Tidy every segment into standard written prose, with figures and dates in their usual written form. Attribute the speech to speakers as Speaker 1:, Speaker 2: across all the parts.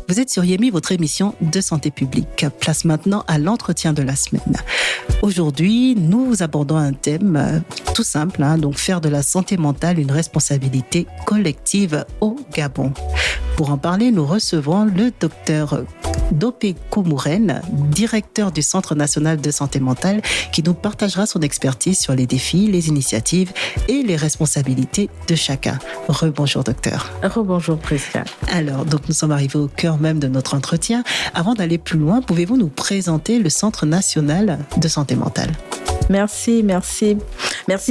Speaker 1: Vous êtes sur Yemi, votre émission de santé publique. Place maintenant à l'entretien de la semaine. Aujourd'hui, nous abordons un thème tout simple, donc faire de la santé mentale une responsabilité collective au Gabon. Pour en parler, nous recevons le docteur Dopé Koumouren, directeur du Centre national de santé mentale, qui nous partagera son expertise sur les défis, les initiatives et les responsabilités de chacun. Rebonjour docteur.
Speaker 2: Rebonjour Prisca.
Speaker 1: Alors, donc nous sommes arrivés au cœur même de notre entretien. Avant d'aller plus loin, pouvez-vous nous présenter le Centre national de santé mentale ?
Speaker 2: Merci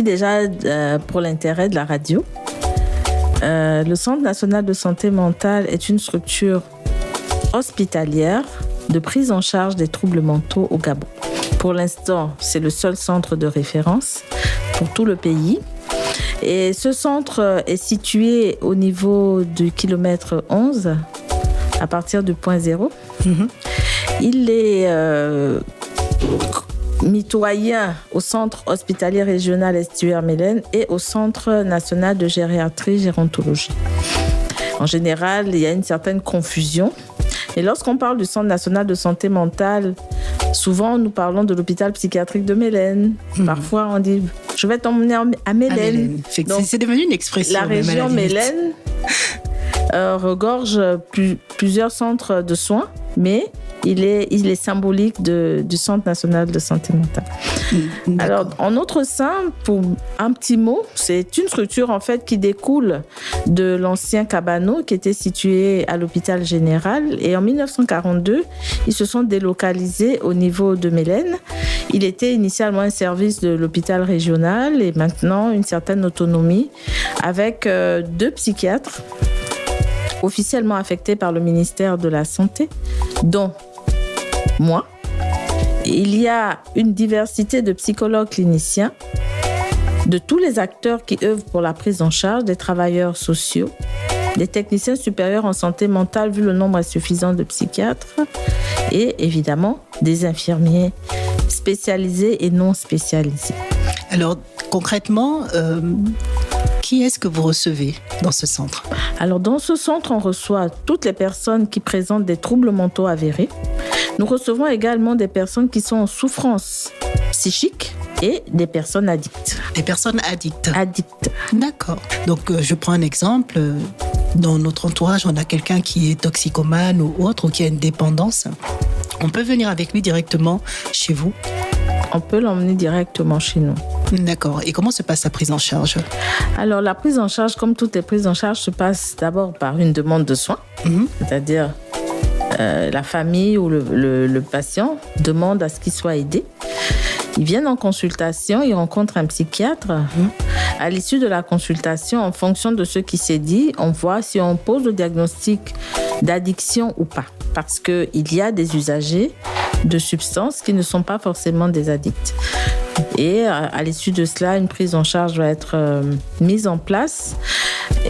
Speaker 2: déjà pour l'intérêt de la radio. Le Centre national de santé mentale est une structure hospitalière de prise en charge des troubles mentaux au Gabon. Pour l'instant, c'est le seul centre de référence pour tout le pays. Et ce centre est situé au niveau du kilomètre 11, à partir du point zéro. Il est mitoyen au centre hospitalier régional Estuaire-Mélène et au centre national de gériatrie-gérontologie. En général, il y a une certaine confusion. Et lorsqu'on parle du Centre national de santé mentale, souvent nous parlons de l'hôpital psychiatrique de Mélène. Parfois on dit « je vais t'emmener à Mélène ».
Speaker 1: Donc, c'est devenu une expression.
Speaker 2: La région Mélène regorge plusieurs centres de soins, mais il est symbolique du Centre national de santé mentale. Alors, en notre sein, pour un petit mot, c'est une structure en fait qui découle de l'ancien Cabano qui était situé à l'hôpital général. Et en 1942, ils se sont délocalisés au niveau de Mélène. Il était initialement un service de l'hôpital régional et maintenant une certaine autonomie avec 2 psychiatres officiellement affectés par le ministère de la Santé, dont moi. Il y a une diversité de psychologues cliniciens, de tous les acteurs qui œuvrent pour la prise en charge, des travailleurs sociaux, des techniciens supérieurs en santé mentale vu le nombre insuffisant de psychiatres et évidemment des infirmiers spécialisés et non spécialisés.
Speaker 1: Alors concrètement, qui est-ce que vous recevez dans ce centre ?
Speaker 2: Alors dans ce centre, on reçoit toutes les personnes qui présentent des troubles mentaux avérés. Nous recevons également des personnes qui sont en souffrance psychique et des personnes addictes.
Speaker 1: Des personnes addictes.
Speaker 2: Addictes.
Speaker 1: D'accord. Donc, je prends un exemple. Dans notre entourage, on a quelqu'un qui est toxicomane ou autre, ou qui a une dépendance. On peut venir avec lui directement chez vous ?
Speaker 2: On peut l'emmener directement chez nous.
Speaker 1: D'accord. Et comment se passe la prise en charge ?
Speaker 2: Alors, la prise en charge, comme toutes les prises en charge, se passe d'abord par une demande de soins. C'est-à-dire, la famille ou le patient demande à ce qu'il soit aidé. Ils viennent en consultation, ils rencontrent un psychiatre. À l'issue de la consultation, en fonction de ce qui s'est dit, on voit si on pose le diagnostic d'addiction ou pas. Parce qu'il y a des usagers de substances qui ne sont pas forcément des addicts. Et à l'issue de cela, une prise en charge va être mise en place.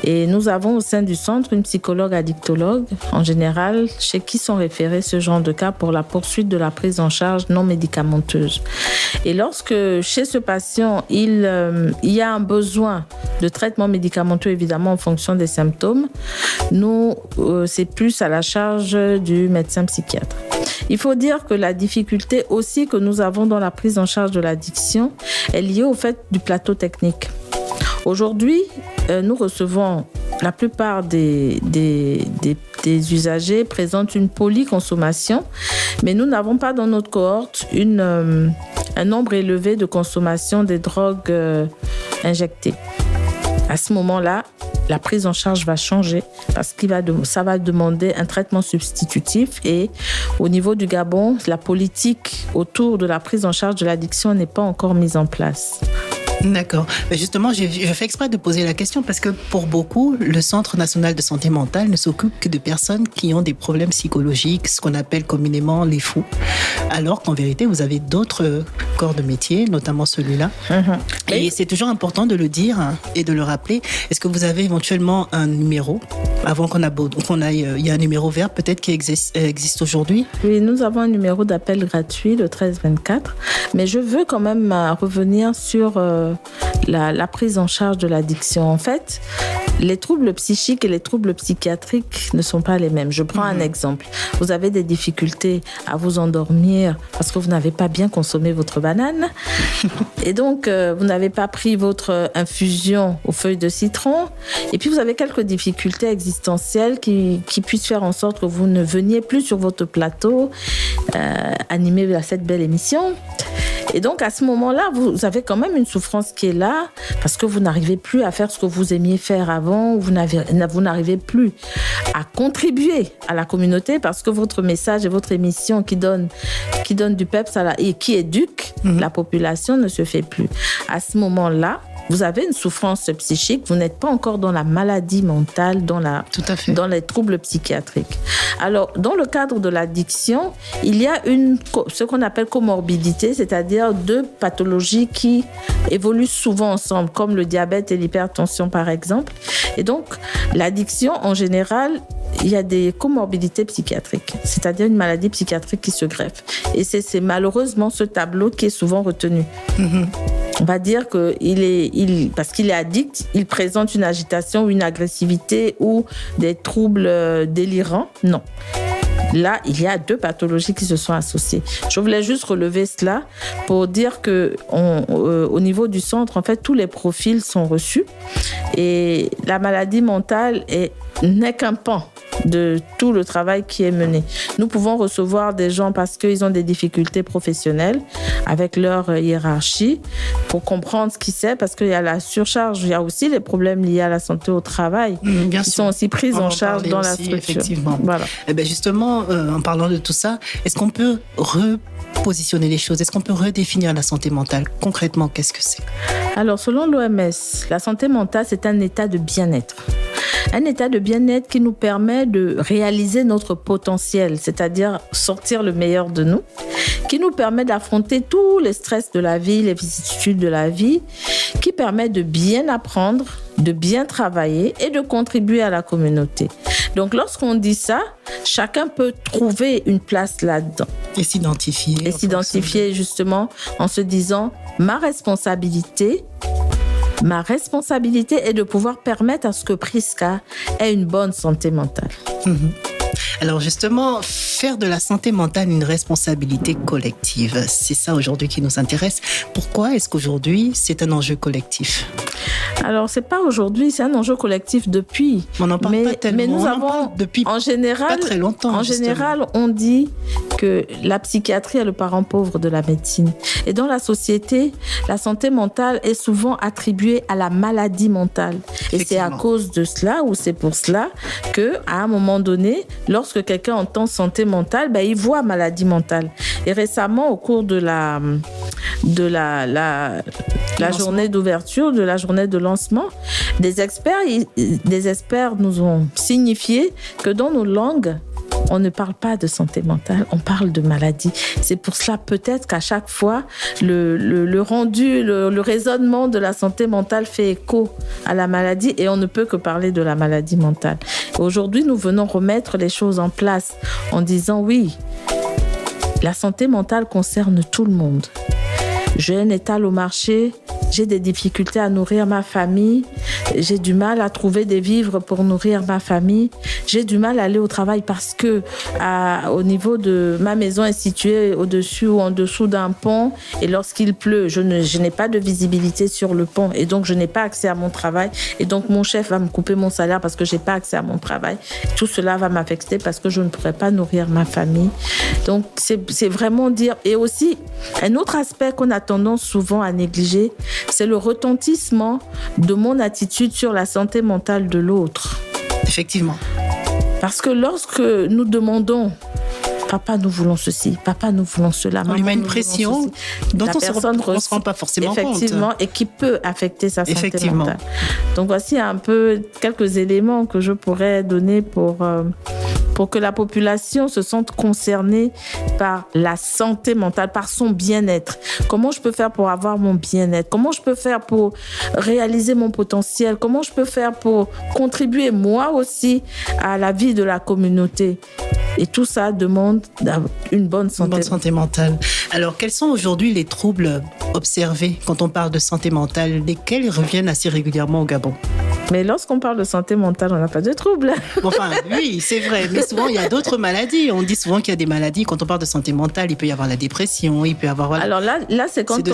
Speaker 2: Et nous avons au sein du centre une psychologue addictologue, en général, chez qui sont référés ce genre de cas pour la poursuite de la prise en charge non médicamenteuse. Et lorsque chez ce patient, il y a un besoin de traitement médicamenteux, évidemment en fonction des symptômes, nous, c'est plus à la charge du médecin psychiatre. Il faut dire que la difficulté aussi que nous avons dans la prise en charge de l'addiction est liée au fait du plateau technique. Aujourd'hui, nous recevons la plupart des usagers présentent une polyconsommation, mais nous n'avons pas dans notre cohorte un nombre élevé de consommation des drogues injectées. À ce moment-là, la prise en charge va changer parce que ça va demander un traitement substitutif et au niveau du Gabon, la politique autour de la prise en charge de l'addiction n'est pas encore mise en place.
Speaker 1: D'accord. Mais justement, je fais exprès de poser la question parce que pour beaucoup, le Centre national de santé mentale ne s'occupe que de personnes qui ont des problèmes psychologiques, ce qu'on appelle communément les fous. Alors qu'en vérité, vous avez d'autres corps de métier, notamment celui-là. Et c'est toujours important de le dire et de le rappeler. Est-ce que vous avez éventuellement un numéro avant qu'on aille, il y a un numéro vert peut-être qui existe aujourd'hui?
Speaker 2: Oui, nous avons un numéro d'appel gratuit, le 1324. Mais je veux quand même revenir sur la prise en charge de l'addiction. En fait, les troubles psychiques et les troubles psychiatriques ne sont pas les mêmes. Je prends un exemple. Vous avez des difficultés à vous endormir parce que vous n'avez pas bien consommé votre banane. Et donc, vous n'avez pas pris votre infusion aux feuilles de citron. Et puis, vous avez quelques difficultés existentielles qui puissent faire en sorte que vous ne veniez plus sur votre plateau animé à cette belle émission. Et donc, à ce moment-là, vous avez quand même une souffrance qui est là parce que vous n'arrivez plus à faire ce que vous aimiez faire avant, vous n'arrivez plus à contribuer à la communauté parce que votre message et votre émission qui donne du peps et qui éduque la population ne se fait plus. À ce moment-là, vous avez une souffrance psychique, vous n'êtes pas encore dans la maladie mentale, dans les troubles psychiatriques. Alors, dans le cadre de l'addiction, il y a ce qu'on appelle comorbidité, c'est-à-dire 2 pathologies qui évoluent souvent ensemble, comme le diabète et l'hypertension, par exemple. Et donc, l'addiction, en général, il y a des comorbidités psychiatriques, c'est-à-dire une maladie psychiatrique qui se greffe. Et c'est malheureusement ce tableau qui est souvent retenu. On va dire que parce qu'il est addict, il présente une agitation ou une agressivité ou des troubles délirants. Non. Là, il y a 2 pathologies qui se sont associées. Je voulais juste relever cela pour dire que au niveau du centre, en fait, tous les profils sont reçus et la maladie mentale n'est qu'un pan de tout le travail qui est mené. Nous pouvons recevoir des gens parce qu'ils ont des difficultés professionnelles avec leur hiérarchie pour comprendre ce qui c'est, parce qu'il y a la surcharge, il y a aussi les problèmes liés à la santé au travail qui sont aussi pris en charge dans la structure.
Speaker 1: Effectivement.
Speaker 2: Voilà.
Speaker 1: Et bien justement, en parlant de tout ça, est-ce qu'on peut repositionner les choses? Est-ce qu'on peut redéfinir la santé mentale? Concrètement, qu'est-ce que c'est?
Speaker 2: Alors, selon l'OMS, la santé mentale, c'est un état de bien-être. Un état de bien-être qui nous permet de réaliser notre potentiel, c'est-à-dire sortir le meilleur de nous, qui nous permet d'affronter tous les stress de la vie, les vicissitudes de la vie, qui permet de bien apprendre, de bien travailler et de contribuer à la communauté. Donc, lorsqu'on dit ça, chacun peut trouver une place là-dedans.
Speaker 1: Et s'identifier.
Speaker 2: Et s'identifier justement en se disant, ma responsabilité est de pouvoir permettre à ce que Prisca ait une bonne santé mentale.
Speaker 1: Alors justement, faire de la santé mentale une responsabilité collective, c'est ça aujourd'hui qui nous intéresse. Pourquoi est-ce qu'aujourd'hui, c'est un enjeu collectif?
Speaker 2: Alors, c'est pas aujourd'hui, c'est un enjeu collectif depuis.
Speaker 1: On n'en parle pas tellement.
Speaker 2: Mais nous avons,
Speaker 1: depuis
Speaker 2: en général,
Speaker 1: pas très longtemps.
Speaker 2: En général, on dit que la psychiatrie est le parent pauvre de la médecine. Et dans la société, la santé mentale est souvent attribuée à la maladie mentale. Et c'est à cause de cela, ou c'est pour cela, qu'à un moment donné, lorsque quelqu'un entend santé mentale, il voit maladie mentale. Et récemment, au cours de la journée d'ouverture, de la journée de lancement, des experts nous ont signifié que dans nos langues, on ne parle pas de santé mentale, on parle de maladie. C'est pour cela peut-être qu'à chaque fois, le rendu, le raisonnement de la santé mentale fait écho à la maladie et on ne peut que parler de la maladie mentale. Aujourd'hui, nous venons remettre les choses en place en disant oui, la santé mentale concerne tout le monde. J'ai un étal au marché, j'ai des difficultés à nourrir ma famille, j'ai du mal à trouver des vivres pour nourrir ma famille, j'ai du mal à aller au travail parce que au niveau de ma maison est située au-dessus ou en dessous d'un pont et lorsqu'il pleut, je n'ai pas de visibilité sur le pont et donc je n'ai pas accès à mon travail et donc mon chef va me couper mon salaire parce que j'ai pas accès à mon travail. Tout cela va m'affecter parce que je ne pourrai pas nourrir ma famille. Donc c'est vraiment dire, et aussi un autre aspect qu'on a tendance souvent à négliger, c'est le retentissement de mon attitude sur la santé mentale de l'autre.
Speaker 1: Effectivement.
Speaker 2: Parce que lorsque nous demandons papa, nous voulons ceci, papa, nous voulons cela,
Speaker 1: on lui met une pression dont on ne se rend pas forcément compte.
Speaker 2: Effectivement, et qui peut affecter sa santé mentale. Donc voici un peu quelques éléments que je pourrais donner pour que la population se sente concernée par la santé mentale, par son bien-être. Comment je peux faire pour avoir mon bien-être? Comment je peux faire pour réaliser mon potentiel? Comment je peux faire pour contribuer moi aussi à la vie de la communauté? Et tout ça demande une bonne santé
Speaker 1: mentale. Alors, quels sont aujourd'hui les troubles observés quand on parle de santé mentale, lesquels reviennent assez régulièrement au Gabon?
Speaker 2: Mais lorsqu'on parle de santé mentale, on n'a pas de trouble.
Speaker 1: Enfin, oui, c'est vrai. Mais souvent, il y a d'autres maladies. On dit souvent qu'il y a des maladies. Quand on parle de santé mentale, il peut y avoir la dépression, il peut y avoir... Voilà.
Speaker 2: Alors là c'est quand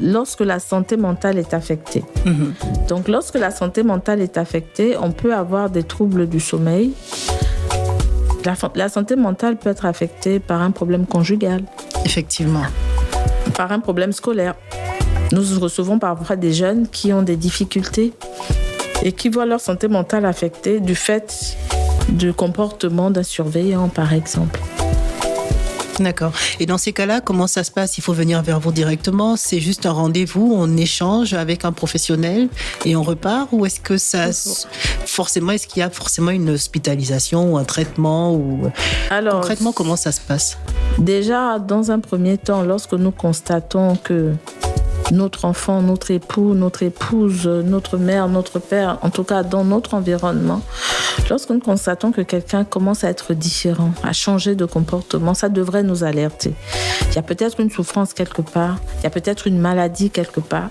Speaker 2: lorsque la santé mentale est affectée. Mm-hmm. Donc, lorsque la santé mentale est affectée, on peut avoir des troubles du sommeil. La santé mentale peut être affectée par un problème conjugal.
Speaker 1: Effectivement.
Speaker 2: Par un problème scolaire. Nous recevons parfois des jeunes qui ont des difficultés et qui voient leur santé mentale affectée du fait du comportement d'un surveillant, par exemple.
Speaker 1: D'accord. Et dans ces cas-là, comment ça se passe ? Il faut venir vers vous directement ? C'est juste un rendez-vous, on échange avec un professionnel et on repart ? Ou est-ce que est-ce qu'il y a forcément une hospitalisation ou un traitement
Speaker 2: Alors,
Speaker 1: concrètement, comment ça se passe ?
Speaker 2: Déjà, dans un premier temps, lorsque nous constatons que notre enfant, notre époux, notre épouse, notre mère, notre père, en tout cas dans notre environnement, lorsque nous constatons que quelqu'un commence à être différent, à changer de comportement, ça devrait nous alerter. Il y a peut-être une souffrance quelque part, il y a peut-être une maladie quelque part.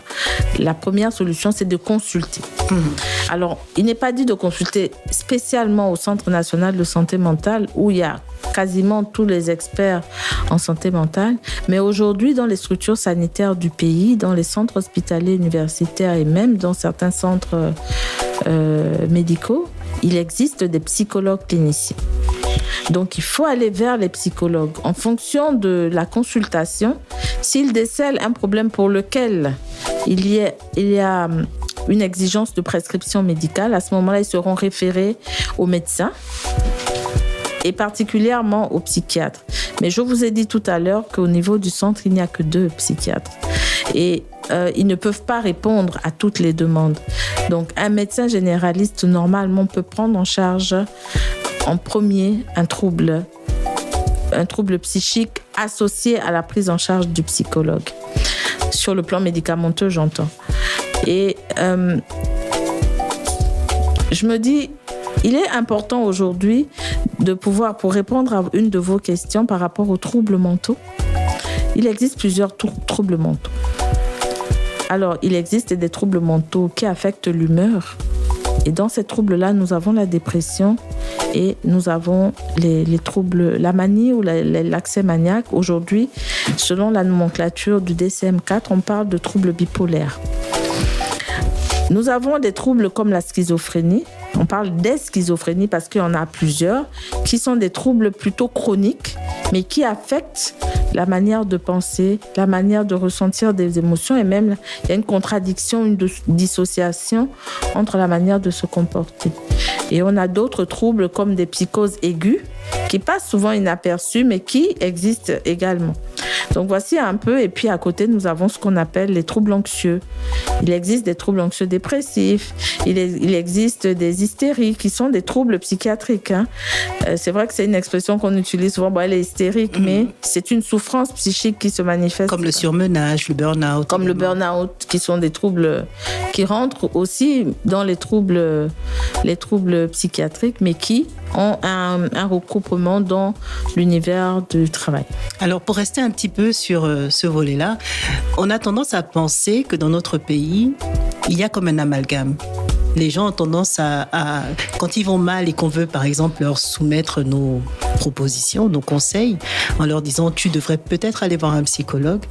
Speaker 2: La première solution, c'est de consulter. Alors, il n'est pas dit de consulter spécialement au Centre national de santé mentale où il y a quasiment tous les experts en santé mentale, mais aujourd'hui, dans les structures sanitaires du pays, dans les centres hospitaliers universitaires et même dans certains centres médicaux, il existe des psychologues cliniciens. Donc, il faut aller vers les psychologues. En fonction de la consultation, s'ils décèlent un problème pour lequel il y a une exigence de prescription médicale, à ce moment-là, ils seront référés aux médecins et particulièrement aux psychiatres. Mais je vous ai dit tout à l'heure qu'au niveau du centre, il n'y a que 2 psychiatres. Et ils ne peuvent pas répondre à toutes les demandes. Donc, un médecin généraliste, normalement, peut prendre en charge en premier un trouble psychique associé à la prise en charge du psychologue. Sur le plan médicamenteux, j'entends. Et je me dis, il est important aujourd'hui de pouvoir, pour répondre à une de vos questions par rapport aux troubles mentaux, il existe plusieurs troubles mentaux. Alors, il existe des troubles mentaux qui affectent l'humeur. Et dans ces troubles-là, nous avons la dépression et nous avons les troubles, la manie ou l'accès maniaque. Aujourd'hui, selon la nomenclature du DSM-4, on parle de troubles bipolaires. Nous avons des troubles comme la schizophrénie. On parle des schizophrénies parce qu'il y en a plusieurs qui sont des troubles plutôt chroniques, mais qui affectent la manière de penser, la manière de ressentir des émotions et même il y a une contradiction, une dissociation entre la manière de se comporter. Et on a d'autres troubles comme des psychoses aiguës qui passent souvent inaperçus mais qui existent également. Donc voici un peu, et puis à côté nous avons ce qu'on appelle les troubles anxieux. Il existe des troubles anxieux dépressifs, il existe des hystéries qui sont des troubles psychiatriques. C'est vrai que c'est une expression qu'on utilise souvent, elle est hystérique, mais c'est une souffrance psychique qui se manifeste.
Speaker 1: Comme le surmenage, le burn-out.
Speaker 2: Comme le burn-out, qui sont des troubles qui rentrent aussi dans les troubles psychiatriques, mais qui ont un regroupement dans l'univers du travail.
Speaker 1: Alors, pour rester un petit peu sur ce volet-là, on a tendance à penser que dans notre pays, il y a comme un amalgame. Les gens ont tendance à quand ils vont mal et qu'on veut, par exemple, leur soumettre nos propositions, nos conseils, en leur disant « tu devrais peut-être aller voir un psychologue »,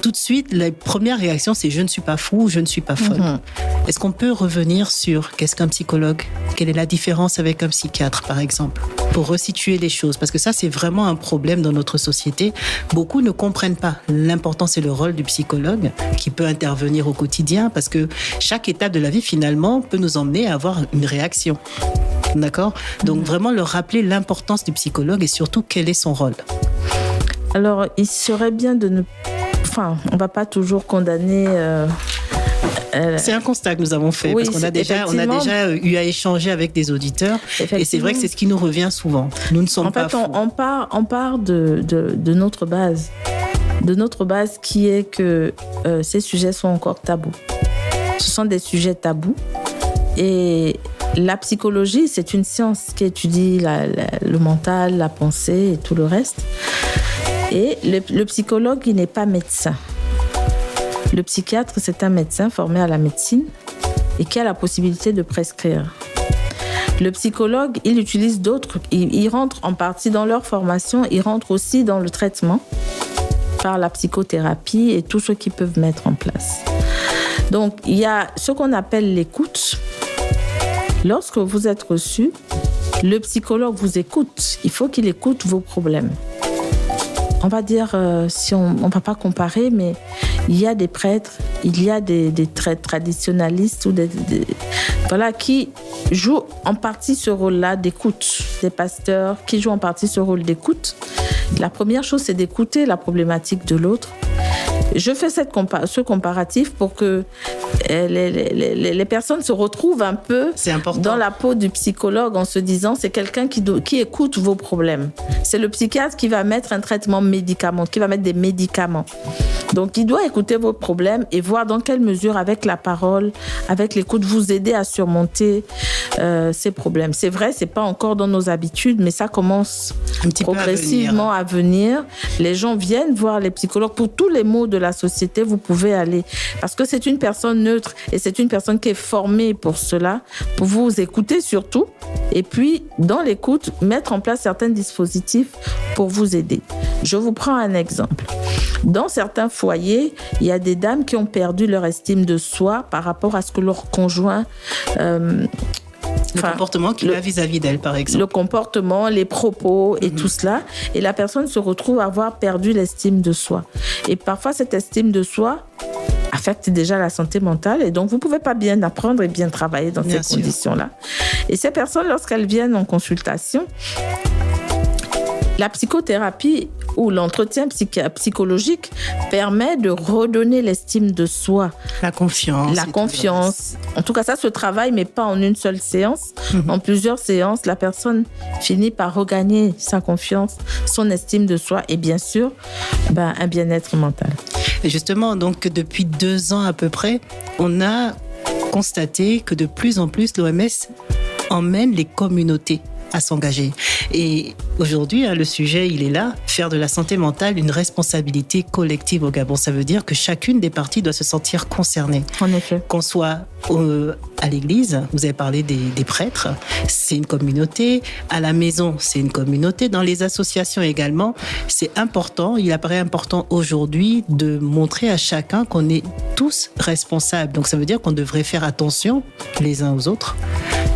Speaker 1: tout de suite, la première réaction, c'est « je ne suis pas fou, je ne suis pas folle ». Est-ce qu'on peut revenir sur qu'est-ce qu'un psychologue ? Quelle est la différence avec un psychiatre, par exemple, pour resituer les choses ? Parce que ça, c'est vraiment un problème dans notre société. Beaucoup ne comprennent pas l'importance et le rôle du psychologue qui peut intervenir au quotidien, parce que chaque étape de la vie, finalement, peut nous emmener à avoir une réaction. D'accord ? Donc, vraiment leur rappeler l'importance du psychologue et surtout, quel est son rôle.
Speaker 2: Alors, il serait bien de ne... Enfin, on ne va pas toujours condamner...
Speaker 1: C'est un constat que nous avons fait,
Speaker 2: oui,
Speaker 1: parce qu'on a déjà eu à échanger avec des auditeurs, et c'est vrai que c'est ce qui nous revient souvent. Nous ne sommes pas fous.
Speaker 2: On part de notre base. De notre base qui est que ces sujets sont encore tabous. Ce sont des sujets tabous. Et la psychologie, c'est une science qui étudie le mental, la pensée et tout le reste. Et le psychologue, il n'est pas médecin. Le psychiatre, c'est un médecin formé à la médecine et qui a la possibilité de prescrire. Le psychologue, il utilise d'autres, il rentre en partie dans leur formation, il rentre aussi dans le traitement par la psychothérapie et tout ce qu'ils peuvent mettre en place. Donc, il y a ce qu'on appelle l'écoute. Lorsque vous êtes reçu, le psychologue vous écoute. Il faut qu'il écoute vos problèmes. On va dire, si on ne va pas comparer, mais il y a des prêtres, il y a des traditionalistes ou voilà, qui jouent en partie ce rôle-là d'écoute. Des pasteurs qui jouent en partie ce rôle d'écoute. La première chose, c'est d'écouter la problématique de l'autre. Je fais ce comparatif pour que les personnes se retrouvent un peu dans la peau du psychologue en se disant c'est quelqu'un qui écoute vos problèmes. C'est le psychiatre qui va mettre un traitement médicament, qui va mettre des médicaments. Donc, il doit écouter vos problèmes et voir dans quelle mesure, avec la parole, avec l'écoute, vous aider à surmonter ces problèmes. C'est vrai, c'est pas encore dans nos habitudes, mais ça commence progressivement à venir. Les gens viennent voir les psychologues pour tous les maux de la société. Vous pouvez aller parce que c'est une personne neutre et c'est une personne qui est formée pour cela, pour vous écouter surtout. Et puis, dans l'écoute, mettre en place certains dispositifs pour vous aider. Je vous prends un exemple. Dans certains foyers, il y a des dames qui ont perdu leur estime de soi par rapport à ce que leur conjoint...
Speaker 1: le comportement qu'il a vis-à-vis d'elle, par exemple.
Speaker 2: Le comportement, les propos et tout cela. Et la personne se retrouve à avoir perdu l'estime de soi. Et parfois, cette estime de soi affecte déjà la santé mentale. Et donc, vous ne pouvez pas bien apprendre et bien travailler dans ces conditions-là. Et ces personnes, lorsqu'elles viennent en consultation, la psychothérapie ou l'entretien psychologique permet de redonner l'estime de soi.
Speaker 1: La confiance.
Speaker 2: La confiance. En tout cas, ça se travaille, mais pas en une seule séance. En plusieurs séances, la personne finit par regagner sa confiance, son estime de soi et bien sûr, un bien-être mental.
Speaker 1: Et justement, donc, depuis 2 ans à peu près, on a constaté que de plus en plus, l'OMS emmène les communautés à s'engager. Et aujourd'hui, le sujet, il est là, faire de la santé mentale une responsabilité collective au Gabon. Ça veut dire que chacune des parties doit se sentir concernée.
Speaker 2: En effet.
Speaker 1: Qu'on soit à l'église, vous avez parlé des prêtres, c'est une communauté. À la maison, c'est une communauté. Dans les associations également, c'est important, il apparaît important aujourd'hui de montrer à chacun qu'on est tous responsables. Donc ça veut dire qu'on devrait faire attention les uns aux autres,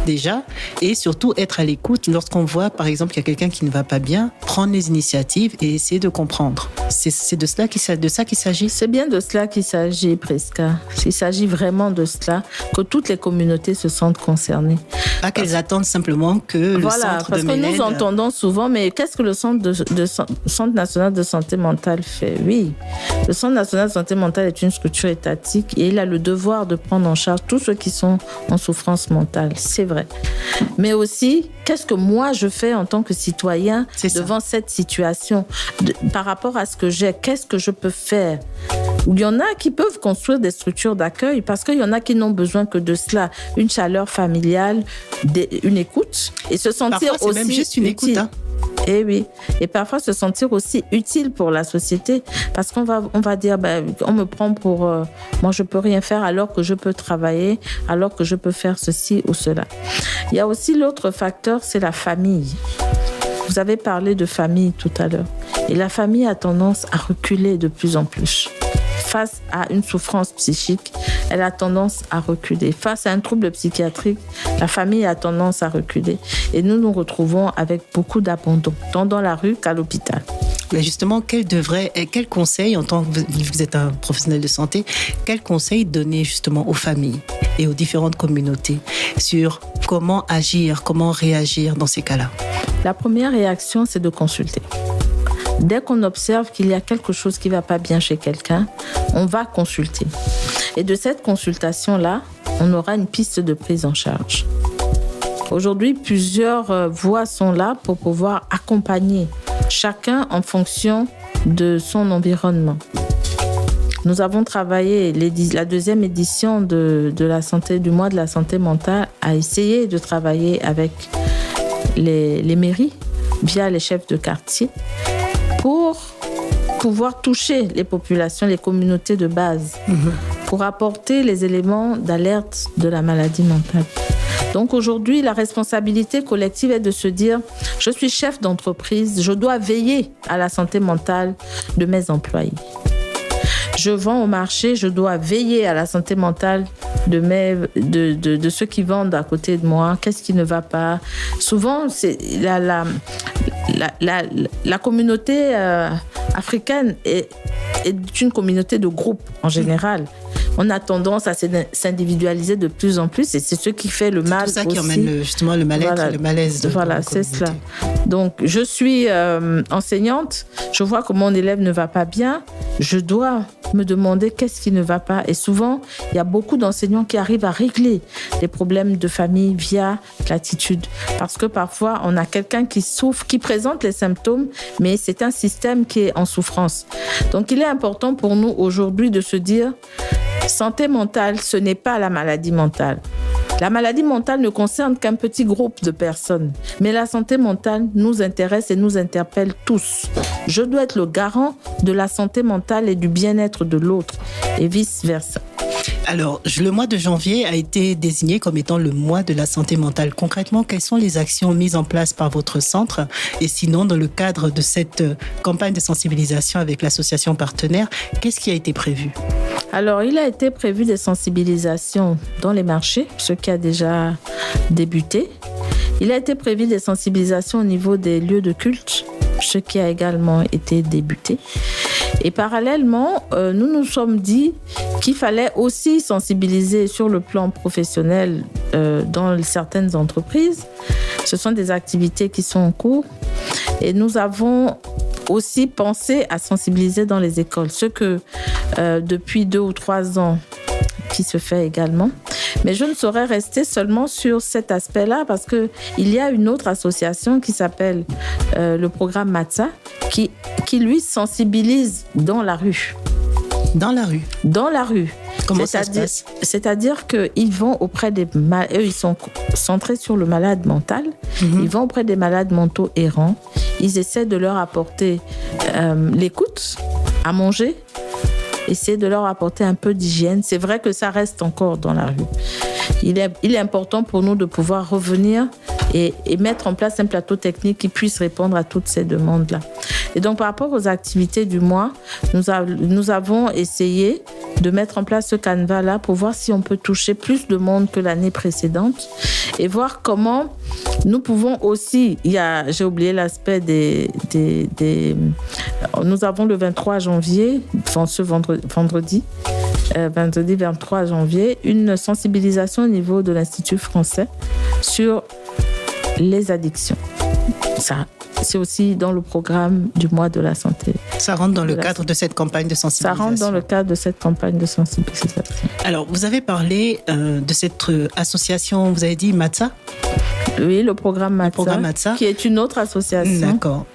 Speaker 1: déjà, et surtout être à l'écoute lorsqu'on voit, par exemple, qu'il y a quelqu'un qui ne va pas bien, prendre les initiatives et essayer de comprendre. C'est de ça qu'il s'agit.
Speaker 2: C'est bien de cela qu'il s'agit, Prisca. Il s'agit vraiment de cela, que toutes les communautés se sentent concernées.
Speaker 1: Pas qu'elles attendent simplement que le centre de Mélène...
Speaker 2: Parce que nous entendons souvent, mais qu'est-ce que le Centre national de santé mentale fait? Oui, le Centre national de santé mentale est une structure étatique et il a le devoir de prendre en charge tous ceux qui sont en souffrance mentale. C'est vrai. Mais aussi, qu'est-ce que moi je fais en tant que citoyen devant cette situation par rapport à ce que j'ai? Qu'est-ce que je peux faire? Il y en a qui peuvent construire des structures d'accueil parce qu'il y en a qui n'ont besoin que de cela, une chaleur familiale, une écoute et se sentir
Speaker 1: parfois,
Speaker 2: aussi
Speaker 1: c'est même juste une
Speaker 2: utile.
Speaker 1: écoute,
Speaker 2: Et oui, et parfois se sentir aussi utile pour la société parce qu'on va dire on me prend pour moi je peux rien faire alors que je peux travailler, alors que je peux faire ceci ou cela. Il y a aussi l'autre facteur, c'est la famille. Vous avez parlé de famille tout à l'heure et la famille a tendance à reculer de plus en plus. Face à une souffrance psychique, elle a tendance à reculer. Face à un trouble psychiatrique, la famille a tendance à reculer. Et nous nous retrouvons avec beaucoup d'abandon, tant dans la rue qu'à l'hôpital.
Speaker 1: Mais justement, quel conseil, en tant que vous êtes un professionnel de santé, quel conseil donner justement aux familles et aux différentes communautés sur comment agir, comment réagir dans ces cas-là?
Speaker 2: La première réaction, c'est de consulter. Dès qu'on observe qu'il y a quelque chose qui ne va pas bien chez quelqu'un, on va consulter. Et de cette consultation-là, on aura une piste de prise en charge. Aujourd'hui, plusieurs voies sont là pour pouvoir accompagner chacun en fonction de son environnement. Nous avons travaillé, la 2e édition du mois de la santé mentale a essayé de travailler avec les mairies via les chefs de quartier pour pouvoir toucher les populations, les communautés de base, pour apporter les éléments d'alerte de la maladie mentale. Donc aujourd'hui, la responsabilité collective est de se dire, je suis chef d'entreprise, je dois veiller à la santé mentale de mes employés. Je vends au marché, je dois veiller à la santé mentale de ceux qui vendent à côté de moi. Qu'est-ce qui ne va pas? Souvent, c'est la communauté africaine est une communauté de groupe en général. On a tendance à s'individualiser de plus en plus et c'est ce qui fait le mal.
Speaker 1: C'est tout ça qui emmène justement le mal-être, voilà, le malaise.
Speaker 2: Voilà, c'est cela. Donc, je suis enseignante, je vois que mon élève ne va pas bien, je dois me demander qu'est-ce qui ne va pas. Et souvent, il y a beaucoup d'enseignants qui arrivent à régler les problèmes de famille via l'attitude. Parce que parfois, on a quelqu'un qui souffre, qui présente les symptômes, mais c'est un système qui est en souffrance. Donc, il est important pour nous aujourd'hui de se dire, santé mentale, ce n'est pas la maladie mentale. La maladie mentale ne concerne qu'un petit groupe de personnes, mais la santé mentale nous intéresse et nous interpelle tous. Je dois être le garant de la santé mentale et du bien-être de l'autre, et vice-versa.
Speaker 1: Alors, le mois de janvier a été désigné comme étant le mois de la santé mentale. Concrètement, quelles sont les actions mises en place par votre centre? Et sinon, dans le cadre de cette campagne de sensibilisation avec l'association partenaire, qu'est-ce qui a été prévu?
Speaker 2: Alors, il a été prévu des sensibilisations dans les marchés, ce qui a déjà débuté. Il a été prévu des sensibilisations au niveau des lieux de culte, ce qui a également été débuté. Et parallèlement, nous nous sommes dit qu'il fallait aussi sensibiliser sur le plan professionnel dans certaines entreprises. Ce sont des activités qui sont en cours. Et nous avons aussi pensé à sensibiliser dans les écoles, ce que depuis 2 ou 3 ans qui se fait également. Mais je ne saurais rester seulement sur cet aspect-là parce qu'il y a une autre association qui s'appelle le programme MATSA qui lui sensibilise dans la rue.
Speaker 1: Dans la rue?
Speaker 2: Dans la rue.
Speaker 1: Comment ça se passe?
Speaker 2: C'est-à-dire qu'ils vont auprès des malades, eux ils sont centrés sur le malade mental, ils vont auprès des malades mentaux errants, ils essaient de leur apporter l'écoute, à manger, essayer de leur apporter un peu d'hygiène. C'est vrai que ça reste encore dans la rue. Il est important pour nous de pouvoir revenir et mettre en place un plateau technique qui puisse répondre à toutes ces demandes-là. Et donc, par rapport aux activités du mois, nous avons essayé de mettre en place ce canevas-là pour voir si on peut toucher plus de monde que l'année précédente et voir comment nous pouvons aussi... j'ai oublié l'aspect nous avons le 23 janvier, enfin ce vendredi 23 janvier, une sensibilisation au niveau de l'Institut français sur les addictions. Ça, c'est aussi dans le programme du mois de la santé.
Speaker 1: Ça rentre dans le cadre de cette campagne de sensibilisation.
Speaker 2: Ça rentre dans le cadre de cette campagne de sensibilisation.
Speaker 1: Alors, vous avez parlé de cette association, vous avez dit MATSA?
Speaker 2: Oui, le programme MATSA, qui est une autre association.
Speaker 1: D'accord.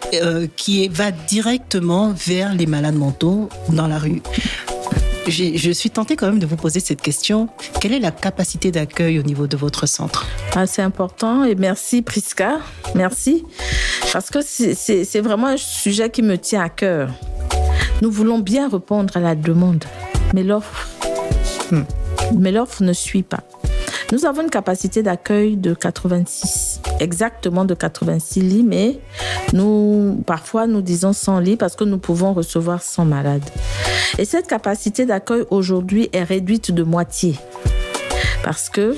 Speaker 1: Qui va directement vers les malades mentaux dans la rue. Je suis tentée quand même de vous poser cette question. Quelle est la capacité d'accueil au niveau de votre centre?
Speaker 2: C'est important et merci Prisca, merci. Parce que c'est vraiment un sujet qui me tient à cœur. Nous voulons bien répondre à la demande, mais l'offre ne suit pas. Nous avons une capacité d'accueil de 86, exactement de 86 lits, mais parfois nous disons 100 lits parce que nous pouvons recevoir 100 malades. Et cette capacité d'accueil aujourd'hui est réduite de moitié parce que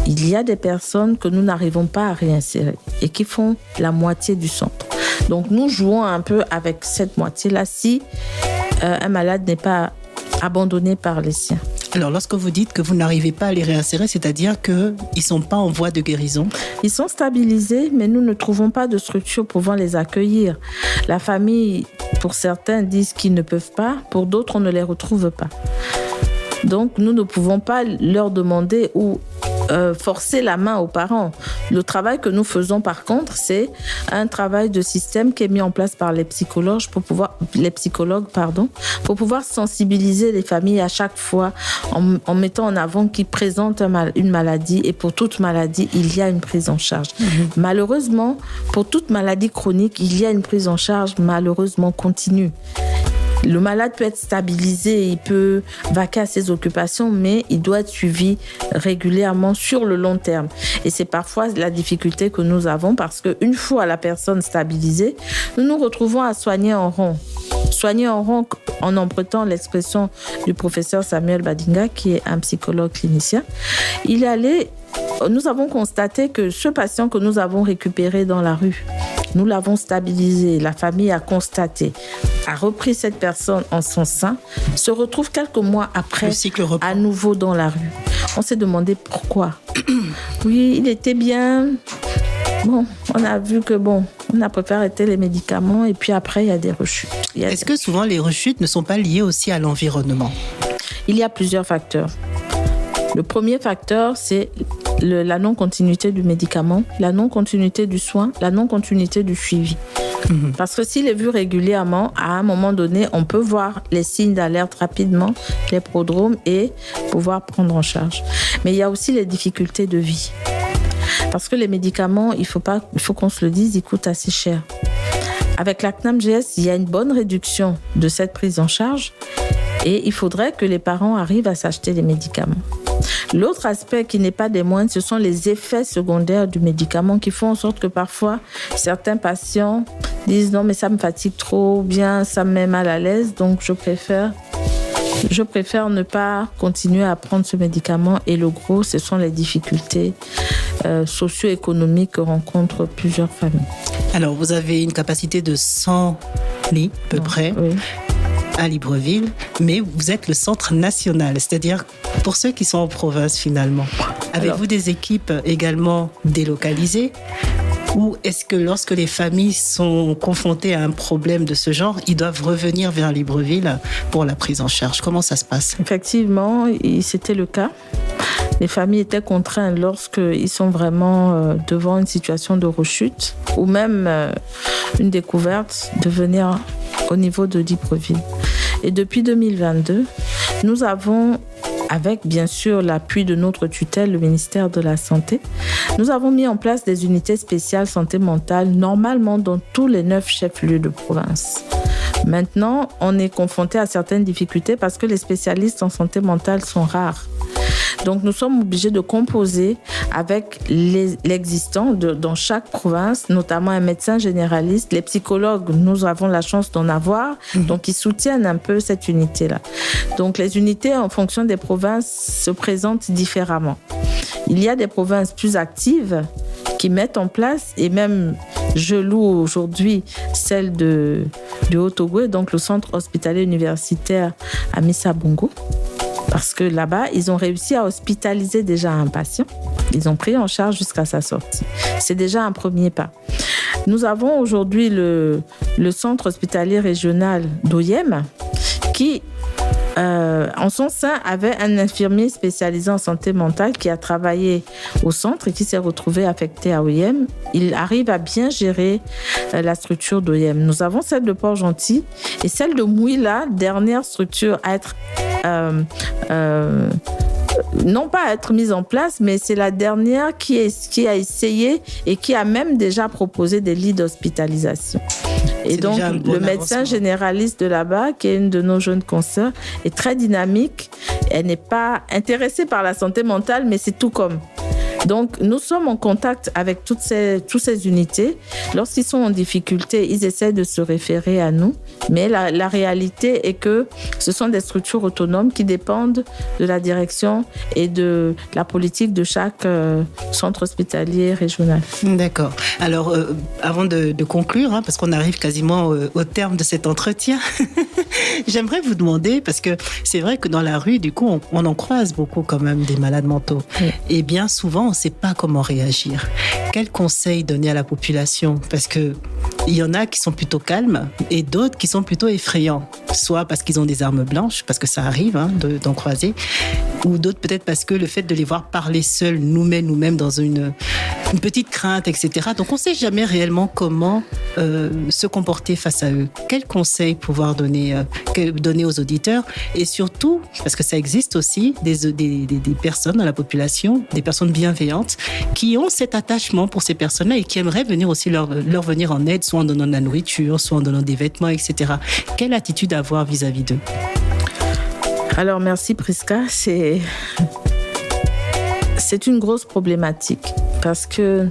Speaker 2: il y a des personnes que nous n'arrivons pas à réinsérer et qui font la moitié du centre. Donc nous jouons un peu avec cette moitié-là si un malade n'est pas abandonné par les siens.
Speaker 1: Alors, lorsque vous dites que vous n'arrivez pas à les réinsérer, c'est-à-dire qu'ils ne sont pas en voie de guérison?
Speaker 2: Ils sont stabilisés, mais nous ne trouvons pas de structure pouvant les accueillir. La famille, pour certains, disent qu'ils ne peuvent pas, pour d'autres, on ne les retrouve pas. Donc, nous ne pouvons pas leur demander ou forcer la main aux parents. Le travail que nous faisons, par contre, c'est un travail de système qui est mis en place par les psychologues pour pouvoir sensibiliser les familles à chaque fois en mettant en avant qu'ils présentent une maladie et pour toute maladie, il y a une prise en charge. Malheureusement, pour toute maladie chronique, il y a une prise en charge malheureusement continue. Le malade peut être stabilisé, il peut vaquer à ses occupations, mais il doit être suivi régulièrement sur le long terme. Et c'est parfois la difficulté que nous avons parce qu'une fois la personne stabilisée, nous nous retrouvons à soigner en rond. Soigner en rond en empruntant l'expression du professeur Samuel Badinga, qui est un psychologue clinicien. Nous avons constaté que ce patient que nous avons récupéré dans la rue, nous l'avons stabilisé, la famille a constaté, a repris cette personne en son sein, se retrouve quelques mois après à nouveau dans la rue. On s'est demandé pourquoi. Oui, il était bien. Bon, on a vu que on a préféré arrêter les médicaments et puis après, il y a des rechutes.
Speaker 1: Est-ce que souvent les rechutes ne sont pas liées aussi à l'environnement ?
Speaker 2: Il y a plusieurs facteurs. Le premier facteur, c'est la non-continuité du médicament, la non-continuité du soin, la non-continuité du suivi. Parce que s'il est vu régulièrement, à un moment donné, on peut voir les signes d'alerte rapidement, les prodromes et pouvoir prendre en charge. Mais il y a aussi les difficultés de vie. Parce que les médicaments, il faut qu'on se le dise, ils coûtent assez cher. Avec la CNAMGS, il y a une bonne réduction de cette prise en charge et il faudrait que les parents arrivent à s'acheter les médicaments. L'autre aspect qui n'est pas des moindres, ce sont les effets secondaires du médicament qui font en sorte que parfois, certains patients disent « Non, mais ça me fatigue trop » ou bien « Ça me met mal à l'aise, donc je préfère ne pas continuer à prendre ce médicament ». Et le gros, ce sont les difficultés socio-économiques que rencontrent plusieurs familles.
Speaker 1: Alors, vous avez une capacité de 100 lits à peu près. Oui. À Libreville, mais vous êtes le centre national, c'est-à-dire pour ceux qui sont en province finalement. Avez-vous des équipes également délocalisées ou est-ce que lorsque les familles sont confrontées à un problème de ce genre, ils doivent revenir vers Libreville pour la prise en charge ? Comment ça se passe ?
Speaker 2: Effectivement, c'était le cas. Les familles étaient contraintes lorsqu'ils sont vraiment devant une situation de rechute ou même une découverte de venir au niveau de Libreville. Et depuis 2022, nous avons, avec bien sûr l'appui de notre tutelle, le ministère de la Santé, nous avons mis en place des unités spéciales santé mentale, normalement dans tous les 9 chefs-lieux de province. Maintenant, on est confronté à certaines difficultés parce que les spécialistes en santé mentale sont rares. Donc, nous sommes obligés de composer avec l'existant dans chaque province, notamment un médecin généraliste. Les psychologues, nous avons la chance d'en avoir, donc ils soutiennent un peu cette unité-là. Donc, les unités, en fonction des provinces, se présentent différemment. Il y a des provinces plus actives qui mettent en place, et même je loue aujourd'hui celle de Haut-Ogooué, donc le centre hospitalier universitaire à Missa-Bongo. Parce que là-bas, ils ont réussi à hospitaliser déjà un patient. Ils ont pris en charge jusqu'à sa sortie. C'est déjà un premier pas. Nous avons aujourd'hui le centre hospitalier régional d'Oyem qui, en son sein, avait un infirmier spécialisé en santé mentale qui a travaillé au centre et qui s'est retrouvé affecté à Oyem. Il arrive à bien gérer la structure d'Oyem. Nous avons celle de Port-Gentil et celle de Mouila, dernière structure à être non pas à être mise en place, mais c'est la dernière qui a essayé et qui a même déjà proposé des lits d'hospitalisation. Et donc, le médecin généraliste de là-bas, qui est une de nos jeunes consoeurs, est très dynamique. Elle n'est pas intéressée par la santé mentale, mais c'est tout comme. Donc, nous sommes en contact avec toutes ces unités. Lorsqu'ils sont en difficulté, ils essaient de se référer à nous. Mais la réalité est que ce sont des structures autonomes qui dépendent de la direction et de la politique de chaque centre hospitalier régional.
Speaker 1: D'accord. Alors, avant de conclure, parce qu'on arrive quasiment au terme de cet entretien, j'aimerais vous demander, parce que c'est vrai que dans la rue, du coup, on en croise beaucoup quand même des malades mentaux. Oui. Et bien souvent, on ne sait pas comment réagir. Quel conseil donner à la population ? Parce qu'il y en a qui sont plutôt calmes et d'autres qui sont plutôt effrayants. Soit parce qu'ils ont des armes blanches, parce que ça arrive d'en croiser, ou d'autres peut-être parce que le fait de les voir parler seuls nous met nous-mêmes dans une petite crainte, etc. Donc on ne sait jamais réellement comment se comporter face à eux. Quel conseil pouvoir donner aux auditeurs ? Et surtout, parce que ça existe aussi, des personnes dans la population, des personnes bienveillantes, qui ont cet attachement pour ces personnes-là et qui aimeraient venir aussi leur venir en aide, soit en donnant de la nourriture, soit en donnant des vêtements, etc. Quelle attitude avoir vis-à-vis d'eux?
Speaker 2: Alors, merci Prisca. C'est une grosse problématique parce que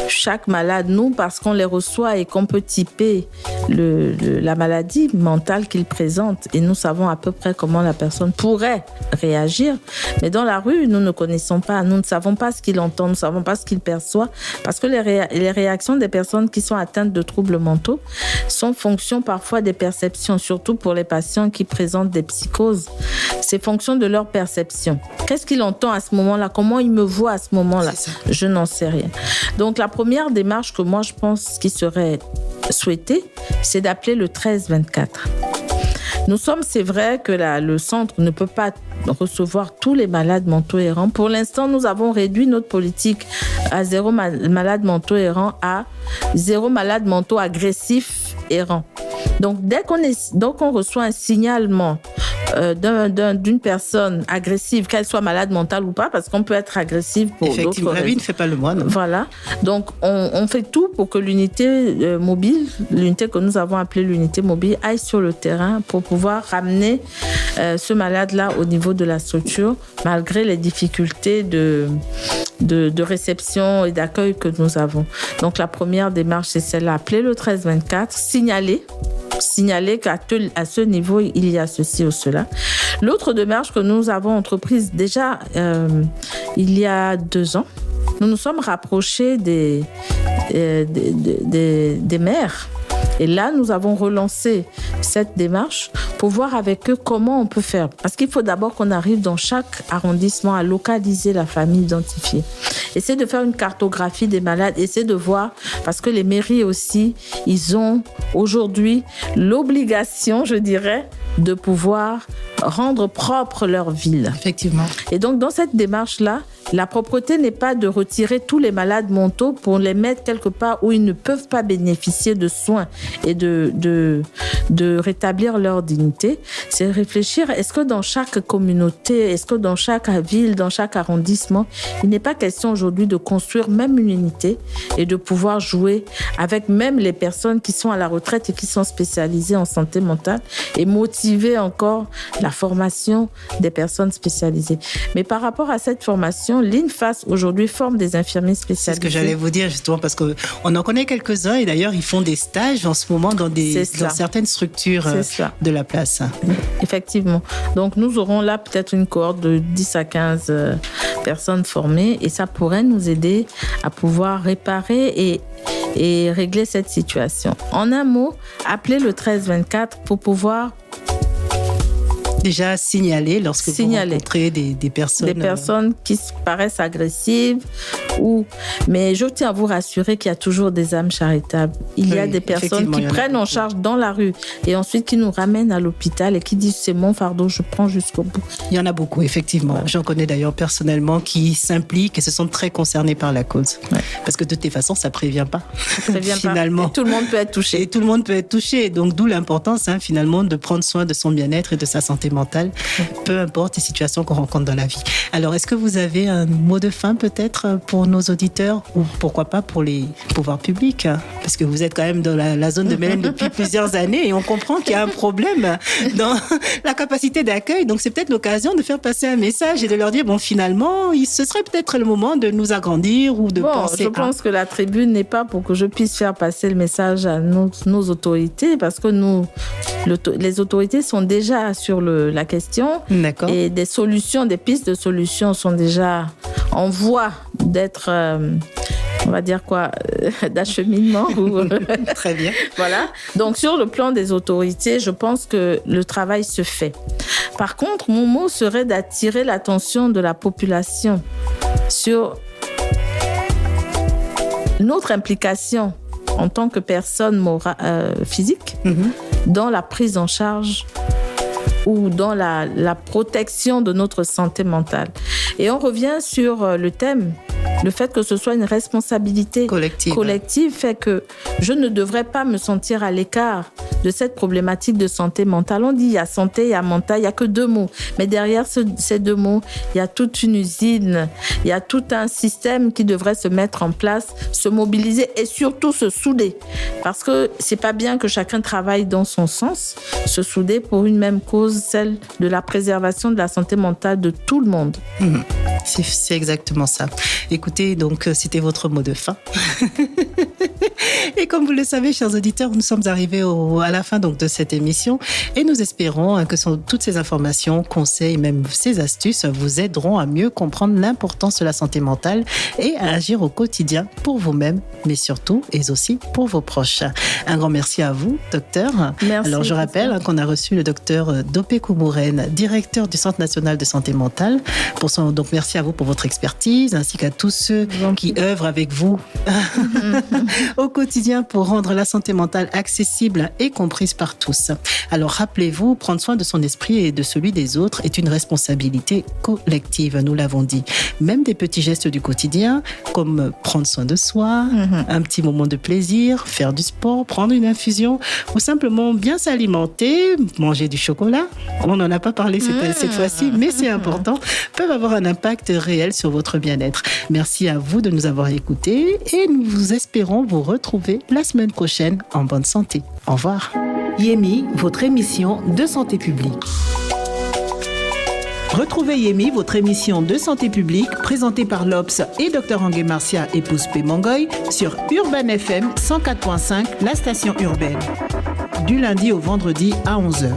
Speaker 2: chaque malade, parce qu'on les reçoit et qu'on peut typer la maladie mentale qu'ils présentent et nous savons à peu près comment la personne pourrait réagir. Mais dans la rue, nous ne connaissons pas, nous ne savons pas ce qu'il entend, nous ne savons pas ce qu'il perçoit parce que les réactions des personnes qui sont atteintes de troubles mentaux sont fonction parfois des perceptions, surtout pour les patients qui présentent des psychoses. C'est fonction de leur perception. Qu'est-ce qu'il entend à ce moment-là? Comment il me voit à ce moment-là? Je n'en sais rien. Donc, la première démarche que moi, je pense qui serait souhaitée, c'est d'appeler le 1324. C'est vrai que le centre ne peut pas recevoir tous les malades mentaux errants. Pour l'instant, nous avons réduit notre politique à 0 malades mentaux errants à 0 malades mentaux agressifs errants. Donc, dès qu'on reçoit un signalement d'une personne agressive, qu'elle soit malade mentale ou pas, parce qu'on peut être agressive pour d'autres raisons.
Speaker 1: Effectivement, la vie ne fait pas le moine.
Speaker 2: Voilà. Donc, on fait tout pour que l'unité mobile, l'unité que nous avons appelée l'unité mobile, aille sur le terrain pour pouvoir ramener ce malade-là au niveau de la structure, malgré les difficultés de réception et d'accueil que nous avons. Donc, la première démarche, c'est celle-là. Appeler le 1324, signaler qu'à ce niveau, il y a ceci ou cela. L'autre démarche que nous avons entreprise déjà il y a 2 ans, nous nous sommes rapprochés des maires. Et là, nous avons relancé cette démarche pour voir avec eux comment on peut faire. Parce qu'il faut d'abord qu'on arrive dans chaque arrondissement à localiser la famille identifiée. Essayer de faire une cartographie des malades, essayer de voir, parce que les mairies aussi, ils ont aujourd'hui l'obligation, je dirais, de pouvoir rendre propre leur ville.
Speaker 1: Effectivement.
Speaker 2: Et donc, dans cette démarche-là, la propreté n'est pas de retirer tous les malades mentaux pour les mettre quelque part où ils ne peuvent pas bénéficier de soins et de rétablir leur dignité. C'est réfléchir, est-ce que dans chaque communauté, est-ce que dans chaque ville, dans chaque arrondissement, il n'est pas question aujourd'hui de construire même une unité et de pouvoir jouer avec même les personnes qui sont à la retraite et qui sont spécialisées en santé mentale et motiver encore la formation des personnes spécialisées. Mais par rapport à cette formation, l'INFAS aujourd'hui forme des infirmiers spécialisés.
Speaker 1: C'est ce que j'allais vous dire justement parce qu'on en connaît quelques-uns et d'ailleurs ils font des stages en ce moment dans certaines structures de la place.
Speaker 2: Effectivement. Donc nous aurons là peut-être une cohorte de 10 à 15 personnes formées et ça pourrait nous aider à pouvoir réparer et régler cette situation. En un mot, appelez le 1324 pour pouvoir
Speaker 1: déjà signaler lorsque vous rencontrez des personnes...
Speaker 2: Des personnes qui paraissent agressives. Mais je tiens à vous rassurer qu'il y a toujours des âmes charitables. Il y a des personnes qui prennent en charge dans la rue et ensuite qui nous ramènent à l'hôpital et qui disent c'est mon fardeau, je prends jusqu'au bout.
Speaker 1: Il y en a beaucoup, effectivement. Ouais. J'en connais d'ailleurs personnellement qui s'impliquent et se sont très concernés par la cause. Ouais. Parce que de toute façon, ça ne prévient pas.
Speaker 2: Ça ne prévient finalement. Pas. Et tout le monde peut être touché.
Speaker 1: Et tout le monde peut être touché. Donc d'où l'importance finalement de prendre soin de son bien-être et de sa santé mentale, peu importe les situations qu'on rencontre dans la vie. Alors, est-ce que vous avez un mot de fin peut-être pour nos auditeurs ou pourquoi pas pour les pouvoirs publics? Parce que vous êtes quand même dans la zone de Mélène depuis plusieurs années et on comprend qu'il y a un problème dans la capacité d'accueil. Donc, c'est peut-être l'occasion de faire passer un message et de leur dire, bon, finalement, ce serait peut-être le moment de nous agrandir ou de penser...
Speaker 2: Je pense que la tribune n'est pas pour que je puisse faire passer le message à nos autorités parce que les autorités sont déjà sur la question.
Speaker 1: D'accord.
Speaker 2: Et des pistes de solutions sont déjà en voie d'être, on va dire quoi, d'acheminement.
Speaker 1: Très bien.
Speaker 2: Voilà. Donc, sur le plan des autorités, je pense que le travail se fait. Par contre, mon mot serait d'attirer l'attention de la population sur notre implication en tant que personne physique dans la prise en charge ou dans la protection de notre santé mentale. Et on revient sur le thème Le fait que ce soit une responsabilité collective fait que je ne devrais pas me sentir à l'écart de cette problématique de santé mentale. On dit il y a santé, il y a mental, il n'y a que 2 mots. Mais derrière ces 2 mots, il y a toute une usine, il y a tout un système qui devrait se mettre en place, se mobiliser et surtout se souder. Parce que c'est pas bien que chacun travaille dans son sens, se souder pour une même cause, celle de la préservation de la santé mentale de tout le monde.
Speaker 1: C'est exactement ça. Écoutez, donc c'était votre mot de fin. Et comme vous le savez, chers auditeurs, nous sommes arrivés à la fin donc de cette émission et nous espérons que toutes ces informations, conseils, même ces astuces vous aideront à mieux comprendre l'importance de la santé mentale et à agir au quotidien pour vous-même, mais surtout et aussi pour vos proches. Un grand merci à vous, docteur.
Speaker 2: Merci.
Speaker 1: Alors, je rappelle qu'on a reçu le docteur Dopé Koumouren, directeur du Centre national de santé mentale. Donc, merci à vous pour votre expertise, ainsi qu'à tous ceux qui œuvrent avec vous au quotidien pour rendre la santé mentale accessible et comprise par tous. Alors, rappelez-vous, prendre soin de son esprit et de celui des autres est une responsabilité collective, nous l'avons dit. Même des petits gestes du quotidien, comme prendre soin de soi, un petit moment de plaisir, faire du sport, prendre une infusion, ou simplement bien s'alimenter, manger du chocolat. On n'en a pas parlé cette fois-ci, mais c'est important, peuvent avoir un impact réel sur votre bien-être. Merci à vous de nous avoir écoutés et nous espérons vous retrouver la semaine prochaine en bonne santé. Au revoir.
Speaker 3: Yemi, votre émission de santé publique. Retrouvez Yemi, votre émission de santé publique, présentée par l'Obs et Dr Angué Marcia et Pouspé Mongoy sur Urban FM 104.5, la station urbaine. Du lundi au vendredi à 11h.